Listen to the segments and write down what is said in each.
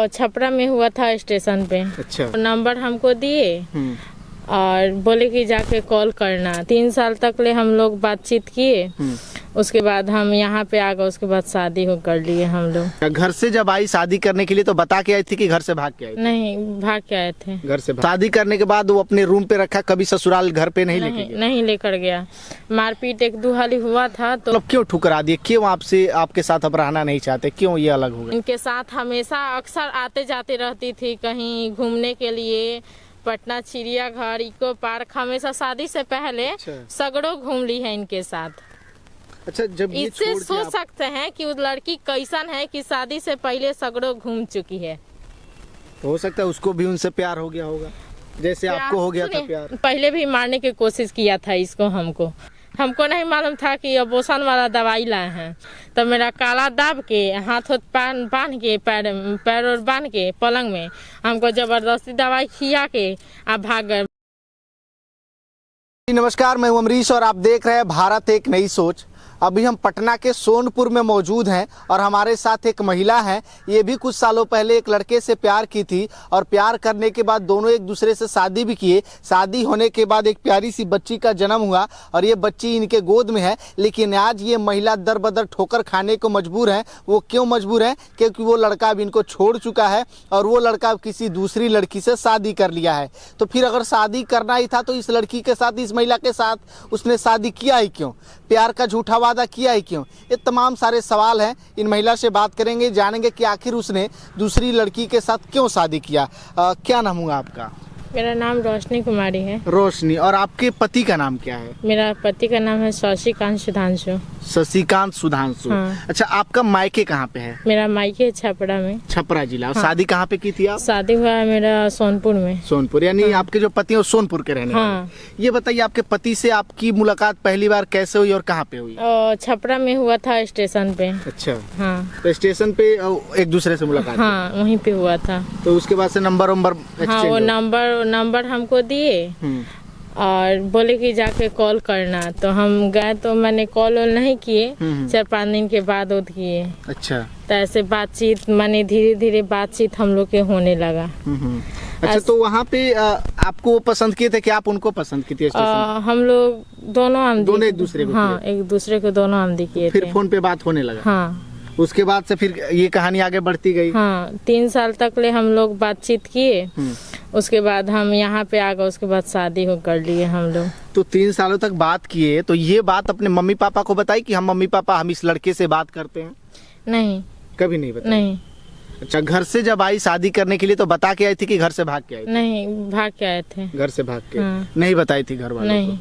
छपरा में हुआ था स्टेशन पे। अच्छा। नंबर हमको दिए और बोले कि जाके कॉल करना। 3 साल तक ले हम लोग बातचीत किए, उसके बाद हम यहाँ पे आ गए। उसके बाद शादी हो कर लिए हम लोग। घर से जब आई शादी करने के लिए तो बता के आई थी कि घर से भाग के आई थी? नहीं, भाग के आए थे। घर से शादी करने के बाद वो अपने रूम पे रखा, कभी ससुराल घर पे नहीं लेके गया? नहीं लेकर गया। मारपीट एक दो हाली हुआ था तो क्यों ठुकरा दिए? क्यों आपसे आपके साथ अब रहना नहीं चाहते? क्यों ये अलग हो गए? इनके साथ हमेशा अक्सर आते जाते रहती थी, कहीं घूमने के लिए, पटना चिड़ियाघर, इको पार्क। हमेशा शादी से पहले सगड़ों घूम ली है इनके साथ। अच्छा, जब ये इससे सोच सकते हैं कि उस लड़की कैसन है कि शादी से पहले सगड़ों घूम चुकी है। हो सकता है उसको भी उनसे प्यार हो गया होगा, जैसे आपको हो गया था प्यार। पहले भी मारने की कोशिश किया था इसको। हमको नहीं मालूम था कि अबोशन वाला दवाई लाए हैं, तो मेरा काला दाब के हाथ बांध के पैर और बांध के पलंग में हमको जबरदस्ती दवाई खिया के आप भाग गए। नमस्कार, मैं अमरीश और आप देख रहे हैं भारत एक नई सोच। अभी हम पटना के सोनपुर में मौजूद हैं और हमारे साथ एक महिला है। ये भी कुछ सालों पहले एक लड़के से प्यार की थी और प्यार करने के बाद दोनों एक दूसरे से शादी भी किए। शादी होने के बाद एक प्यारी सी बच्ची का जन्म हुआ और ये बच्ची इनके गोद में है। लेकिन आज ये महिला दर बदर ठोकर खाने को मजबूर है। वो क्यों मजबूर है? क्योंकि वो लड़का अब इनको छोड़ चुका है और वो लड़का अब किसी दूसरी लड़की से शादी कर लिया है। तो फिर अगर शादी करना ही था तो इस लड़की के साथ, इस महिला के साथ उसने शादी किया ही क्यों? प्यार का झूठा वादा किया ही क्यों? ये तमाम सारे सवाल हैं। इन महिला से बात करेंगे, जानेंगे कि आखिर उसने दूसरी लड़की के साथ क्यों शादी किया। क्या नाम हुआ आपका? मेरा नाम रोशनी कुमारी है। रोशनी। और आपके पति का नाम क्या है? मेरा पति का नाम है शशिकांत सुधांशु। शशिकांत सुधांशु। हाँ। अच्छा, आपका मायके कहाँ पे है? मेरा मायके छपरा में। छपरा जिला। और हाँ। शादी कहाँ पे की थी आप? शादी हुआ है मेरा सोनपुर में। सोनपुर, यानी हाँ। आपके जो पति है वो सोनपुर के रहने वाले हैं। हाँ। ये बताइए, आपके पति से आपकी मुलाकात पहली बार कैसे हुई और कहाँ पे हुई? छपरा में हुआ था स्टेशन पे। अच्छा। हाँ। तो स्टेशन पे एक दूसरे से मुलाकात? हाँ, वहीं पे हुआ था। तो उसके बाद से नंबर हाँ, वो नंबर हमको दिए और बोले कि जाके कॉल करना। तो हम गए, तो मैंने कॉल नहीं किए। 4-5 दिन के बाद वो किए। अच्छा। तो ऐसे बातचीत माने धीरे धीरे बातचीत हम लोग के होने लगा। अच्छा, तो वहाँ पे आपको पसंद किए थे कि आप उनको पसंद की थी? हम लोग दोनों एक दूसरे को। हाँ, एक दूसरे को दोनों आमदी किए थे। फिर फोन पे बात होने लगा? हाँ। उसके बाद से फिर ये कहानी आगे बढ़ती गई? हाँ, 3 साल तक ले हम लोग बातचीत किए, उसके बाद हम यहाँ पे आ गए। उसके बाद शादी हो कर लिए हम लोग। तो 3 सालों तक बात किए, तो ये बात अपने मम्मी पापा को बताई कि हम मम्मी पापा हम इस लड़के से बात करते हैं? नहीं, कभी नहीं बताई? नहीं। अच्छा, घर से जब आई शादी करने के लिए तो बता के आई थी कि घर से भाग के आई थी? नहीं, भाग के आए थे। घर से भाग के? हाँ। नहीं बताई थी घर वालों नहीं। को?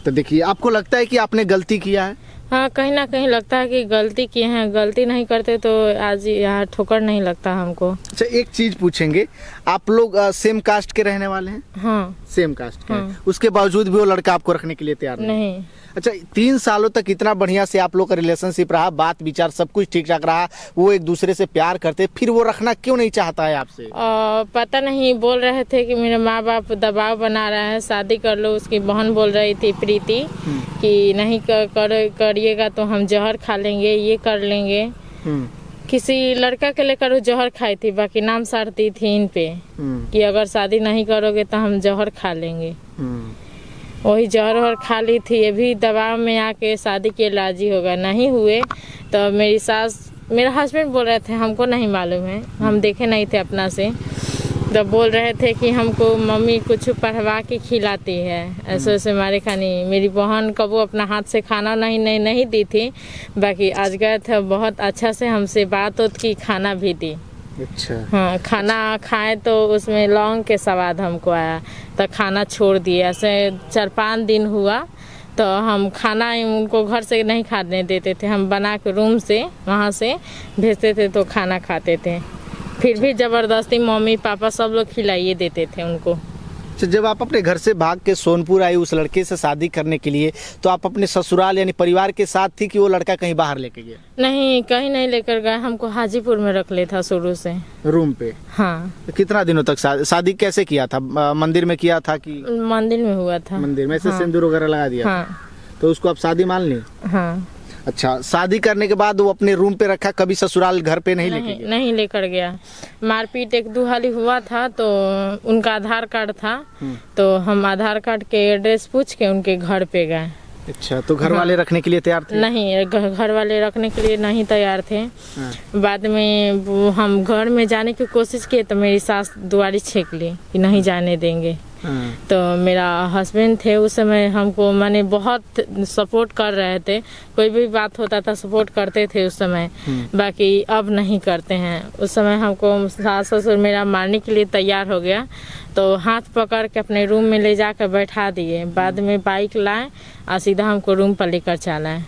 तो देखिए, आपको लगता है कि आपने गलती किया है? हाँ, कहीं ना कहीं लगता है कि गलती किए हैं। गलती नहीं करते तो आज यहाँ ठोकर नहीं लगता हमको। अच्छा, एक चीज पूछेंगे, आप लोग सेम कास्ट के रहने वाले हैं? हाँ। सेम कास्ट के? हाँ। उसके बावजूद भी वो लड़का आपको रखने के लिए तैयार नहीं। अच्छा, 3 सालों तक इतना बढ़िया से आप लोग का रिलेशनशिप रहा, बात विचार सब कुछ ठीक ठाक रहा, वो एक दूसरे से प्यार करते, फिर वो रखना क्यों नहीं चाहता है आपसे? पता नहीं, बोल रहे थे कि मेरे माँ बाप दबाव बना रहे हैं, शादी कर लो। उसकी बहन बोल रही थी प्रीति कि नहीं करिएगा तो हम जहर खा लेंगे, ये कर लेंगे। किसी लड़का के लेकर वो जहर खाई थी, बाकी नाम सारती थी इन पे कि अगर शादी नहीं करोगे तो हम जहर खा लेंगे। वही जहर खा ली थी। ये भी दबाव में आके शादी के राजी हो गए। नहीं हुए तो मेरी सास, मेरा हस्बैंड बोल रहे थे, हमको नहीं मालूम है, हम देखे नहीं थे अपना से। तो बोल रहे थे कि हमको मम्मी कुछ पढ़वा के खिलाती है, ऐसे वैसे मारे खानी। मेरी बहन कबू अपना हाथ से खाना नहीं दी थी, बाकी आज गए थे बहुत अच्छा से हमसे बात की, खाना भी दी। अच्छा। हाँ, खाना खाए तो उसमें लौंग के स्वाद हमको आया, तो खाना छोड़ दिया। ऐसे 4-5 दिन हुआ तो हम खाना उनको घर से नहीं खाने देते थे, हम बना के रूम से वहाँ से भेजते थे तो खाना खाते थे। फिर भी जबरदस्ती मम्मी पापा सब लोग खिलाइए देते थे उनको। जब आप अपने घर से भाग के सोनपुर आई उस लड़के से शादी करने के लिए, तो आप अपने ससुराल यानी परिवार के साथ थी कि वो लड़का कहीं बाहर लेके गया? नहीं, कहीं नहीं लेकर गए। हमको हाजीपुर में रख ले था शुरू से, रूम पे। हाँ। तो कितना दिनों तक शादी कैसे किया था? मंदिर में किया था कि? मंदिर में हुआ था। मंदिर में? ऐसे हाँ। सिंदूर वगैरह लगा दिया? हाँ। तो उसको आप शादी मान ली? हाँ। अच्छा, शादी करने के बाद वो अपने रूम पे रखा, कभी ससुराल घर पे नहीं लेके गया? नहीं लेकर गया। मारपीट एक दो हाली हुआ था, तो उनका आधार कार्ड था, तो हम आधार कार्ड के एड्रेस पूछ के उनके घर पे गए। अच्छा, तो घर वाले रखने के लिए तैयार थे? नहीं, घर वाले रखने के लिए नहीं तैयार थे। बाद में वो हम घर में जाने की कोशिश किए तो मेरी सास दुआरी छेक ली कि नहीं जाने देंगे। तो मेरा हस्बैंड थे उस समय, हमको माने बहुत सपोर्ट कर रहे थे, कोई भी बात होता था सपोर्ट करते थे उस समय। बाकी अब नहीं करते हैं। उस समय हमको सास ससुर मेरा मारने के लिए तैयार हो गया, तो हाथ पकड़ के अपने रूम में ले जाकर बैठा दिए। बाद में बाइक लाए और सीधा हमको रूम पर लेकर चलाए।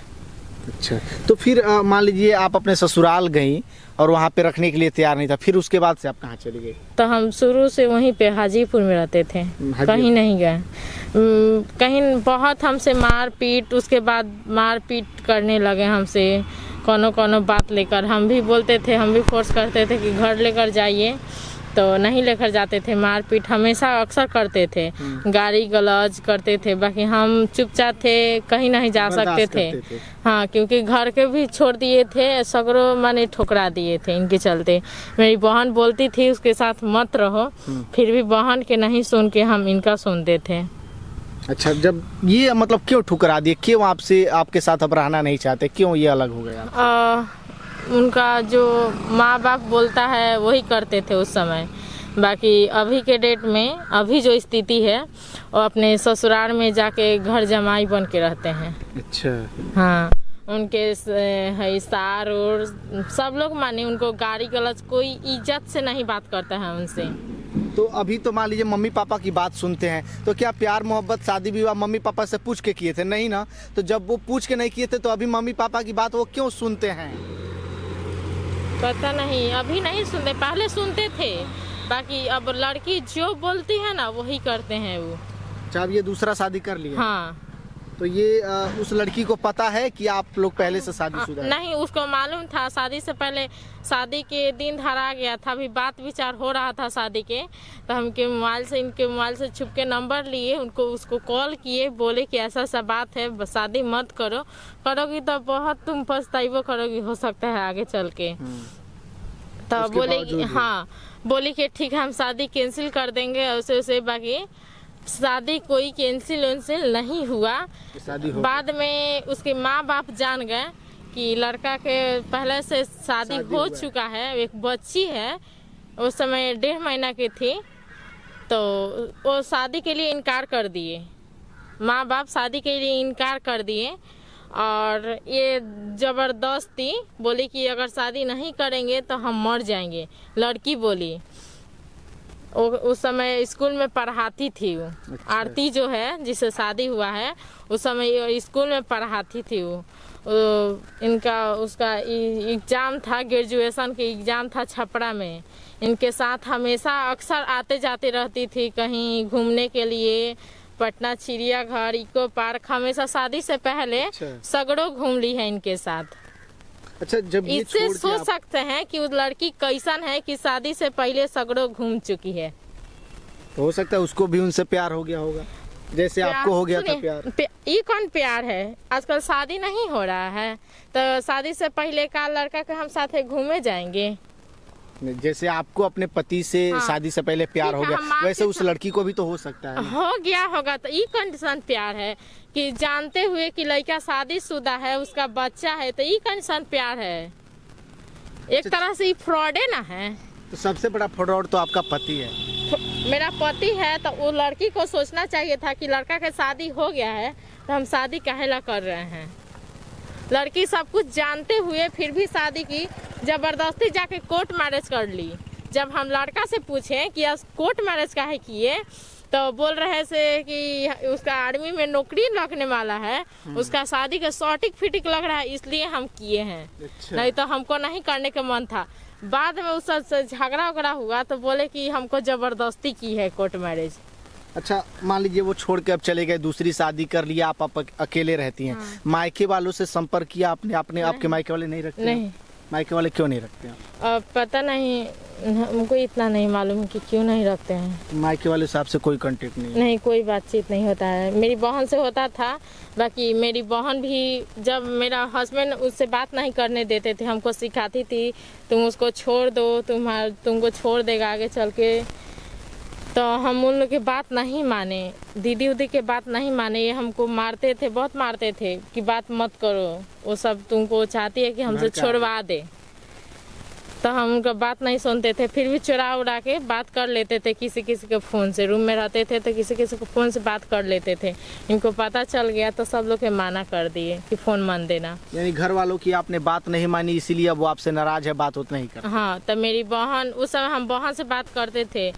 अच्छा, तो फिर मान लीजिए आप अपने ससुराल गई और वहाँ पे रखने के लिए तैयार नहीं था, फिर उसके बाद से आप कहाँ चली गई? तो हम शुरू से वहीं पे हाजीपुर में रहते थे, कहीं नहीं गए। कहीं बहुत हमसे मार पीट, उसके बाद मार पीट करने लगे हमसे, कोनो बात लेकर। हम भी बोलते थे, हम भी फोर्स करते थे कि घर लेकर जाइए, तो नहीं लेकर जाते थे। मारपीट हमेशा अक्सर करते थे, गाली गलौज करते थे। बाकी हम चुपचाप थे, कहीं नहीं जा सकते थे। हाँ, क्योंकि घर के भी छोड़ दिए थे, सगरों माने ठुकरा दिए थे इनके चलते। मेरी बहन बोलती थी उसके साथ मत रहो, फिर भी बहन के नहीं सुन के हम इनका सुनते थे। अच्छा, जब ये मतलब क्यों ठुकरा दिए, क्यों आपसे आपके साथ अब रहना नहीं चाहते, क्यों ये अलग हो गया? उनका जो माँ बाप बोलता है वही करते थे उस समय। बाकी अभी के डेट में अभी जो स्थिति है, वो अपने ससुराल में जाके घर जमाई बन के रहते हैं। अच्छा। हाँ, उनके है सार और सब लोग माने उनको गाली गलौज, कोई इज्जत से नहीं बात करता है उनसे। तो अभी तो मान लीजिए मम्मी पापा की बात सुनते हैं, तो क्या प्यार मोहब्बत शादी विवाह मम्मी पापा से पूछ के किए थे? नहीं ना। तो जब वो पूछ के नहीं किए थे, तो अभी मम्मी पापा की बात वो क्यों सुनते हैं? पता नहीं, अभी नहीं सुनते, पहले सुनते थे। बाकी अब लड़की जो बोलती है ना वही करते हैं वो। अच्छा, अब ये दूसरा शादी कर लिया? हाँ। तो ये उस लड़की को पता है कि आप लोग पहले से शादीशुदा हैं? नहीं, उसको मालूम था शादी से पहले। शादी के दिन धरा गया था, अभी बात विचार हो रहा था शादी के, तो हम इनके मोबाइल से छुप के नंबर लिए, उसको कॉल किए, बोले कि ऐसा सा बात है, शादी मत करोगी तो बहुत तुम पछताइबो करोगी, हो सकता है आगे चल के। तो बोलेगी, हाँ, बोली कि ठीक है हम शादी कैंसिल कर देंगे उसे। बाकी शादी कोई कैंसिल नहीं हुआ। बाद में उसके माँ बाप जान गए कि लड़का के पहले से शादी हो चुका है, एक बच्ची है, उस समय 1.5 महीना की थी, तो वो शादी के लिए इनकार कर दिए। माँ बाप शादी के लिए इनकार कर दिए और ये जबरदस्ती बोली कि अगर शादी नहीं करेंगे तो हम मर जाएंगे। लड़की बोली, उस समय स्कूल में पढ़ाती थी वो। अच्छा। आरती जो है जिससे शादी हुआ है, उस समय स्कूल में पढ़ाती थी वो। उसका एग्जाम था, ग्रेजुएशन के एग्जाम था छपरा में। इनके साथ हमेशा अक्सर आते जाते रहती थी, कहीं घूमने के लिए, पटना चिड़ियाघर, इको पार्क, हमेशा शादी से पहले। अच्छा। सगड़ों घूम ली है इनके साथ। अच्छा, जब ये इससे सोच सकते हैं कि उस लड़की कैसन है कि शादी से पहले सगड़ों घूम चुकी है। हो सकता है उसको भी उनसे प्यार हो गया होगा, जैसे आपको हो गया था प्यार। ये कौन प्यार है? आजकल शादी नहीं हो रहा है, तो शादी से पहले का लड़का के हम साथ घूमे जाएंगे। जैसे आपको अपने पति से शादी से पहले प्यार हो गया, वैसे उस लड़की को भी तो हो सकता है। हो गया होगा, तो ये कंडीशन प्यार है कि जानते हुए कि लड़का शादीशुदा है, उसका बच्चा है, तो ये कंडीशन प्यार है। एक तरह से ये फ्रॉड है ना है। तो सबसे बड़ा फ्रॉड तो आपका पति है। मेरा पति है, तो वो लड़की को सोचना चाहिए था कि लड़का के शादी हो गया है, तो हम शादी काहे ला कर रहे हैं। लड़की सब कुछ जानते हुए फिर भी शादी की, जबरदस्ती जाके कोर्ट मैरिज कर ली। जब हम लड़का से पूछे कि कोर्ट मैरिज काहे किए, तो बोल रहे से कि उसका आर्मी में नौकरी लगने वाला है, उसका शादी का सटीक फिटिक लग रहा है, इसलिए हम किए हैं। अच्छा। नहीं तो हमको नहीं करने का मन था। बाद में उससे झगड़ा हुआ तो बोले कि हमको जबरदस्ती की है कोर्ट मैरिज। अच्छा, मान लीजिए वो छोड़ के अब चले गए, दूसरी शादी कर लिया, आप अकेले रहती हैं। हाँ। मायके वालों से संपर्क किया आपने? आपके मायके वाले नहीं रखते? नहीं, मायके वाले क्यों नहीं रखते हैं? पता नहीं, हमको इतना नहीं मालूम कि क्यों नहीं रखते हैं। मायके वाले साहब से कोई कांटेक्ट नहीं है? नहीं, कोई बातचीत नहीं होता है। मेरी बहन से होता था, बाकी मेरी बहन भी जब मेरा हस्बैंड उससे बात नहीं करने देते थे, हमको सिखाती थी तुम उसको छोड़ दो, तुमको छोड़ देगा आगे चल के, तो हम उन लोग की बात नहीं माने, दीदी उदी के बात नहीं माने। ये हमको मारते थे, बहुत मारते थे कि बात मत करो, वो सब तुमको चाहती है कि हमसे छुड़वा दे, तो हम उनका बात नहीं सुनते थे। फिर भी चुरा उड़ा के बात कर लेते थे किसी किसी के फ़ोन से। रूम में रहते थे तो किसी किसी के फ़ोन से बात कर लेते थे। इनको पता चल गया तो सब लोग के माना कर दिए कि फ़ोन मत देना। यानी घर वालों की आपने बात नहीं मानी, इसीलिए अब वो आपसे नाराज है, बात उतना ही कर। हाँ, तो मेरी बहन, उस समय हम बहन से बात करते थे।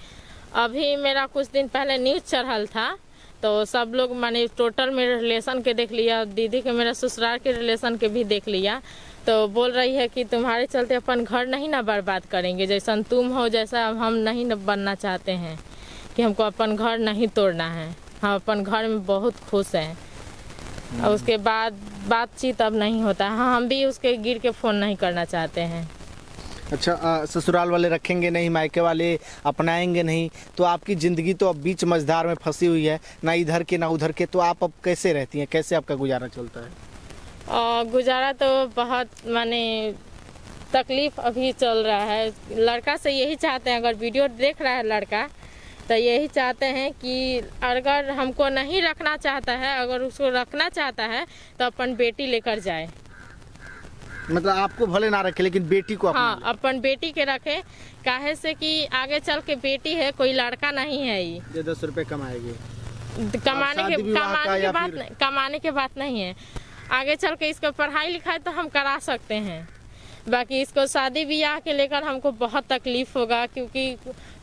अभी मेरा कुछ दिन पहले न्यूज़ चढ़ल था, तो सब लोग माने टोटल मेरे रिलेशन के देख लिया, दीदी के, मेरा ससुराल के रिलेशन के भी देख लिया। तो बोल रही है कि तुम्हारे चलते अपन घर नहीं ना बर्बाद करेंगे, जैसा तुम हो जैसा हम नहीं न बनना चाहते हैं, कि हमको अपन घर नहीं तोड़ना है, हम अपन घर में बहुत खुश हैं। और उसके बाद बातचीत अब नहीं होता है। हाँ, हम भी उसके गिर के फ़ोन नहीं करना चाहते हैं। अच्छा, ससुराल वाले रखेंगे नहीं, मायके वाले अपनाएंगे नहीं, तो आपकी ज़िंदगी तो अब बीच मझधार में फंसी हुई है, ना इधर के ना उधर के, तो आप अब कैसे रहती हैं, कैसे आपका गुजारा चलता है? गुजारा तो बहुत माने तकलीफ अभी चल रहा है। लड़का से यही चाहते हैं, अगर वीडियो देख रहा है लड़का, तो यही चाहते हैं कि अगर हमको नहीं रखना चाहता है, अगर उसको रखना चाहता है तो अपन बेटी लेकर जाए। मतलब आपको भले ना रखे लेकिन बेटी को अपना हाँ, अपन बेटी के रखे, काहे से कि आगे चल के बेटी है, कोई लड़का नहीं है। ये 10 रुपए कमाएगी, कमाने के बात नहीं है। आगे चल के इसको पढ़ाई लिखाई तो हम करा सकते हैं, बाकी इसको शादी ब्याह के लेकर हमको बहुत तकलीफ होगा, क्योंकि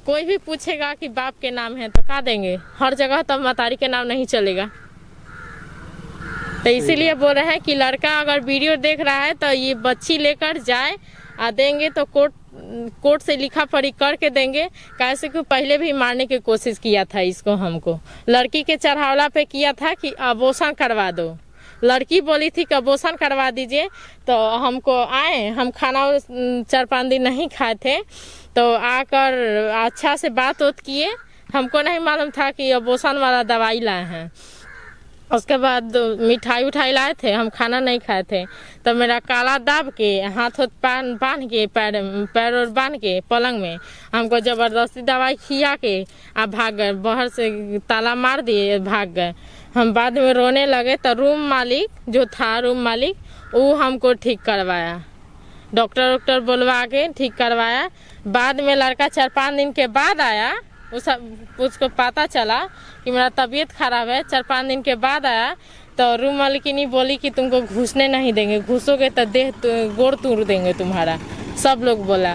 कोई भी पूछेगा कि बाप के नाम है तो क्या देंगे, हर जगह तो मतारी के नाम नहीं चलेगा। तो इसीलिए बोल रहे हैं कि लड़का अगर वीडियो देख रहा है तो ये बच्ची लेकर जाए, देंगे तो कोर्ट से लिखा पढ़ी करके देंगे। कैसे कि पहले भी मारने की कोशिश किया था इसको, हमको लड़की के चढ़ावला पे किया था कि अबॉर्शन करवा दो। लड़की बोली थी कि अबॉर्शन करवा दीजिए, तो हमको आए, हम खाना 4-5 दिन नहीं खाए थे, तो आकर अच्छा से बात किए। हमको नहीं मालूम था कि अबॉर्शन वाला दवाई लाए हैं। उसके बाद मिठाई उठाई लाए थे, हम खाना नहीं खाए थे, तो मेरा काला दाब के हाथ बांध के पैर और बांध के पलंग में हमको ज़बरदस्ती दवाई खिया के आप भाग गए, बाहर से ताला मार दिए, भाग गए। हम बाद में रोने लगे, तो रूम मालिक जो था, रूम मालिक, वो हमको ठीक करवाया, डॉक्टर बुलवा के ठीक करवाया। बाद में लड़का 4-5 दिन के बाद आया, उसको पता चला कि मेरा तबीयत खराब है। 4-5 दिन के बाद आया, तो रूम मालिकिनी बोली कि तुमको घुसने नहीं देंगे, घुसोगे तो गोड़ तोड़ देंगे तुम्हारा, सब लोग बोला।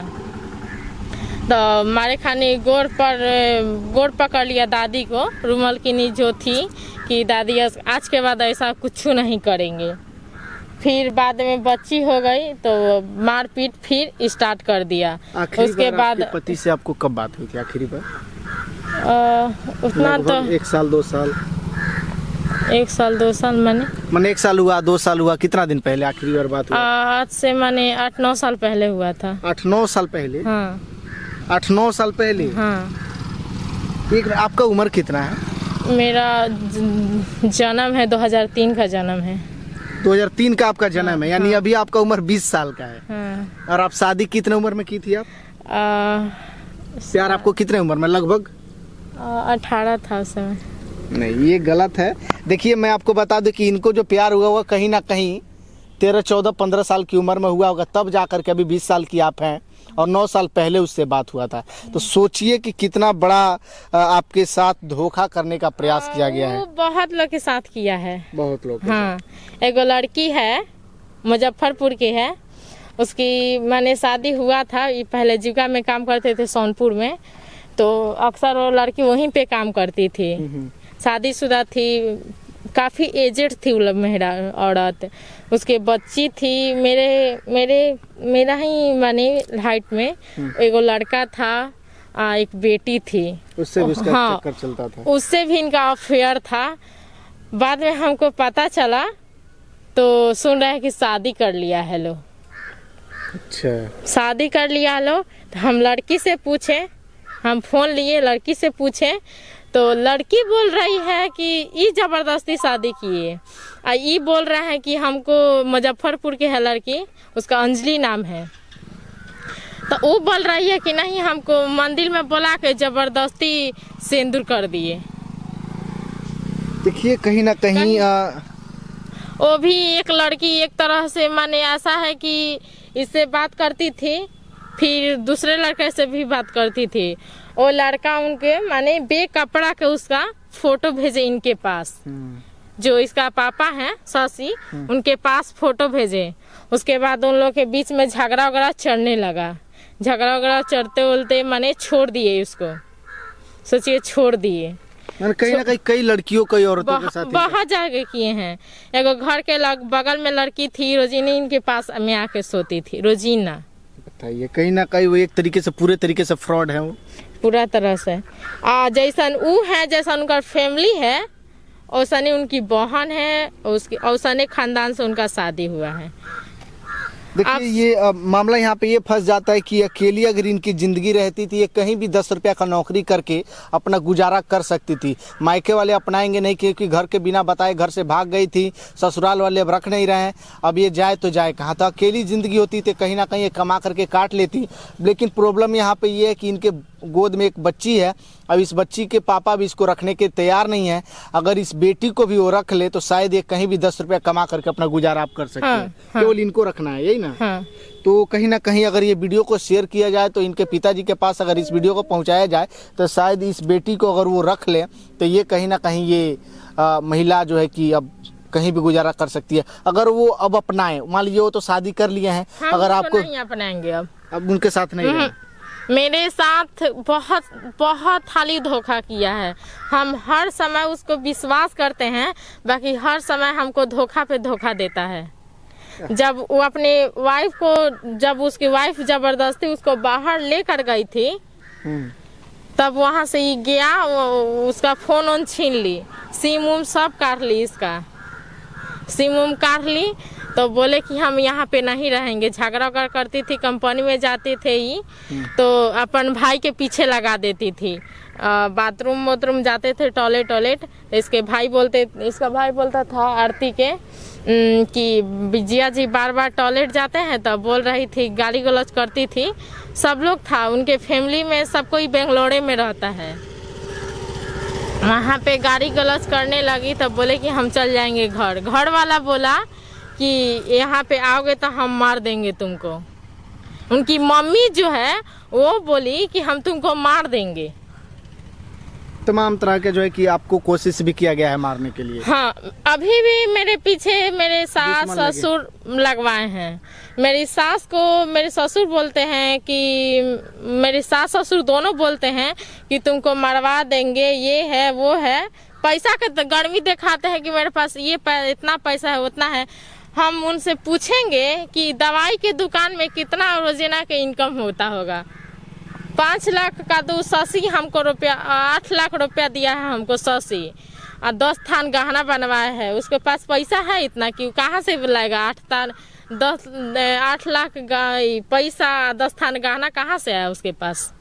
तो मारे खाने गोड़ पकड़ लिया दादी को, रूम मालिकिनी जो थी, कि दादी आज के बाद ऐसा कुछ नहीं करेंगे। फिर बाद में बच्ची हो गई तो मारपीट फिर स्टार्ट कर दिया। उसके बाद पति से आपको कब बात हुई थी आखिरी बार? उतना तो 1 साल 2 साल, 1 साल 2 साल मैंने 1 साल हुआ, 2 साल हुआ, कितना दिन पहले आखिरी बार बात हुई? आज से मैंने 8-9 साल पहले हुआ था। 8-9 साल पहले? हाँ, 8-9 साल पहले। हाँ। आपका उम्र कितना है? मेरा जन्म है 2003 का जन्म है। 2003 का आपका जन्म है, यानी अभी आपका उम्र 20 साल का है। हाँ। और आप शादी कितने उम्र में की थी आप? प्यार आपको कितने उम्र में? लगभग 18 था उस समय। नहीं, ये गलत है। देखिए, मैं आपको बता दूं कि इनको जो प्यार हुआ हुआ कहीं ना कहीं 13, 14, 15 साल की उम्र में हुआ होगा, तब जाकर के अभी 20 साल की आप हैं, और 9 साल पहले उससे बात हुआ था। तो सोचिए कि कितना बड़ा आपके साथ धोखा करने का प्रयास किया गया है। बहुत लोग के साथ किया है, बहुत लोग। हाँ, एक लड़की है, मुजफ्फरपुर की है, उसकी मैंने शादी हुआ था, ये पहले जीविका में काम करते थे सोनपुर में, तो अक्सर वो लड़की वहीं पे काम करती थी, शादीशुदा थी, काफ़ी एजेड थी वो महिला औरत। उसके बच्ची थी मेरा ही माने हाइट में, एगो लड़का था, एक बेटी थी। उससे भी उसका चक्कर चलता था? उससे भी इनका अफेयर था। बाद में हमको पता चला तो सुन रहे हैं कि शादी कर लिया है लो। अच्छा, शादी कर लिया लो। तो हम लड़की से पूछे, हम फोन लिए लड़की से पूछे तो लड़की बोल रही है कि ये जबरदस्ती शादी किए, और ये बोल रहा है कि हमको मुजफ्फरपुर के है लड़की, उसका अंजलि नाम है। तो वो बोल रही है कि नहीं, हमको मंदिर में बुला के जबरदस्ती सिंदूर कर दिए। देखिए कहीं ना कहीं वो भी एक लड़की एक तरह से माने ऐसा है कि इससे बात करती थी, फिर दूसरे लड़के से भी बात करती थी। वो लड़का उनके माने बेकपड़ा के उसका फोटो भेजे इनके पास, जो इसका पापा है शशि, उनके पास फोटो भेजे। उसके बाद उन लोग के बीच में झगड़ा वगड़ा चढ़ने लगा। झगड़ा वगड़ा चढ़ते उलते माने छोड़ दिए उसको, सोचिए छोड़ दिए। कहीं ना कहीं कई लड़कियों कई औरतों के साथ बहुत जगह किए हैं। एगो घर के बगल में लड़की थी, रोजीना इनके पास में आके सोती थी, रोजीना। बताइए, कहीं ना कहीं वो एक तरीके से पूरे तरीके से फ्रॉड है, वो पूरा तरह से। जैसन वो है, जैसा उनका फैमिली है, वैसने उनकी बहन है, उसकी वैसने खानदान से उनका शादी हुआ है। देखिए ये मामला यहाँ पे ये फंस जाता है कि अकेली अगर इनकी ज़िंदगी रहती थी, ये कहीं भी 10 रुपया का नौकरी करके अपना गुजारा कर सकती थी। मायके वाले अपनाएंगे नहीं, क्योंकि घर के बिना बताए घर से भाग गई थी। ससुराल वाले अब रख नहीं रहे हैं, अब ये जाए तो जाए कहाँ। तो अकेली ज़िंदगी होती तो कहीं ना कहीं ये कमा करके काट लेती। लेकिन प्रॉब्लम यहाँ पर ये है कि इनके गोद में एक बच्ची है। अब इस बच्ची के पापा भी इसको रखने के तैयार नहीं है। अगर इस बेटी को भी वो रख ले तो शायद ये कहीं भी 10 रुपया कमा करके अपना गुजारा आप कर सकते हैं। केवल इनको रखना है, यही ना। तो कहीं ना कहीं अगर ये वीडियो को शेयर किया जाए तो इनके पिताजी के पास अगर इस वीडियो को पहुंचाया जाए तो शायद इस बेटी को अगर वो रख ले तो ये कहीं ना कहीं ये महिला जो है कि अब कहीं भी गुजारा कर सकती है। अगर वो अब अपनाए, मान लीजिए वो तो शादी कर लिए हैं, अगर आपको नहीं अपनाएंगे, अब उनके साथ नहीं मेरे साथ बहुत बहुत खाली धोखा किया है। हम हर समय उसको विश्वास करते हैं, बाकी हर समय हमको धोखा पे धोखा देता है। जब वो अपने वाइफ को, जब उसकी वाइफ जबरदस्ती उसको बाहर लेकर गई थी, तब वहां से ये गया, उसका फोन ऑन छीन ली, सिम उम सब काट ली, इसका सिम उम काट ली। तो बोले कि हम यहाँ पे नहीं रहेंगे। झगड़ा वगड़ा करती थी, कंपनी में जाती थे ही, तो अपन भाई के पीछे लगा देती थी। बाथरूम वाथरूम जाते थे, टॉयलेट। इसका भाई बोलता था आरती के कि विजया जी बार बार टॉयलेट जाते हैं। तो बोल रही थी, गाली गलौज करती थी। सब लोग था उनके फैमिली में, सब कोई बेंगलोरे में रहता है। वहाँ पे गाली गलौज करने लगी, तब बोले कि हम चल जाएंगे घर। घर वाला बोला कि यहाँ पे आओगे तो हम मार देंगे तुमको। उनकी मम्मी जो है वो बोली कि हम तुमको मार देंगे। तमाम तरह के जो है कि आपको कोशिश भी किया गया है मारने के लिए। हाँ, अभी भी मेरे पीछे मेरे सास ससुर लगवाए हैं। मेरी सास को मेरे ससुर बोलते हैं कि, मेरे सास ससुर दोनों बोलते हैं कि तुमको मरवा देंगे, ये है वो है। पैसा के गर्मी दिखाते हैं कि मेरे पास ये इतना पैसा है, उतना है। हम उनसे पूछेंगे कि दवाई के दुकान में कितना रोजाना के इनकम होता होगा। 5 लाख का तो शशि हमको 8 लाख रुपया दिया है हमको शशि, और 10 थान गहना बनवाया है। उसके पास पैसा है इतना कि कहाँ से लाएगा 8 लाख पैसा, 10 थान गहना कहाँ से आया उसके पास।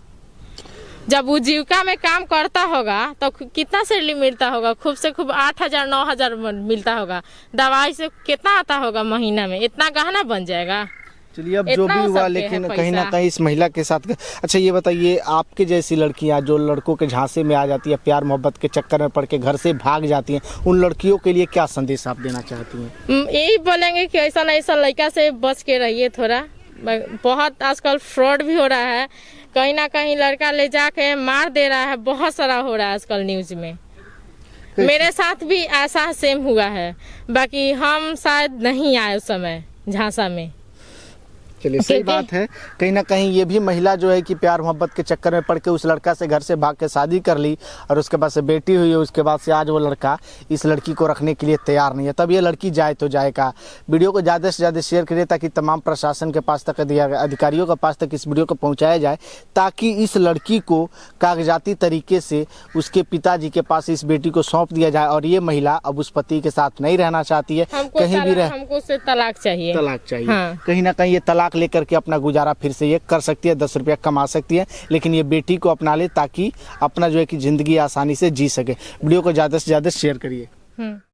जब वो जीविका में काम करता होगा तो कितना सैलरी मिलता होगा? खूब से खूब 8,000 9,000 मिलता होगा। दवाई से कितना आता होगा महीना में? इतना गहना बन जाएगा। चलिए अब जो भी हुआ, लेकिन कहीं ना कहीं इस महिला के साथ। अच्छा ये बताइए, आपके जैसी लड़कियां जो लड़कों के झांसे में आ जाती है, प्यार मोहब्बत के चक्कर में पड़ के घर से भाग जाती हैं, उन लड़कियों के लिए क्या संदेश आप देना चाहती हैं? यही बोलेंगे कि ऐसा लड़का से बच के रहिए थोड़ा। बहुत आजकल फ्रॉड भी हो रहा है, कहीं ना कहीं लड़का ले जाके मार दे रहा है, बहुत सारा हो रहा है आजकल न्यूज में। मेरे साथ भी ऐसा सेम हुआ है, बाकी हम शायद नहीं आए उस समय झांसा में। चलिए सही बात है। कहीं ना कहीं ये भी महिला जो है कि प्यार मोहब्बत के चक्कर में पड़ के उस लड़का से घर से भाग के शादी कर ली, और उसके बाद से बेटी हुई है। उसके बाद से आज वो लड़का इस लड़की को रखने के लिए तैयार नहीं है। तब ये लड़की जाए तो जाए का। वीडियो को ज़्यादा से ज़्यादा शेयर करिए ताकि तमाम प्रशासन के पास तक, अधिकारियों के पास तक इस वीडियो को पहुँचाया जाए, ताकि इस लड़की को कागजाती तरीके से उसके पिताजी के पास इस बेटी को सौंप दिया जाए। और ये महिला अब उस पति के साथ नहीं रहना चाहती है, कहीं भी रह, हमको उससे तलाक चाहिए। कहीं ना कहीं ये तलाक तलाक लेकर के अपना गुजारा फिर से ये कर सकती है, 10 रुपया कमा सकती है, लेकिन ये बेटी को अपना ले ताकि अपना जो है कि ज़िंदगी आसानी से जी सके। वीडियो को ज़्यादा से ज़्यादा शेयर करिए।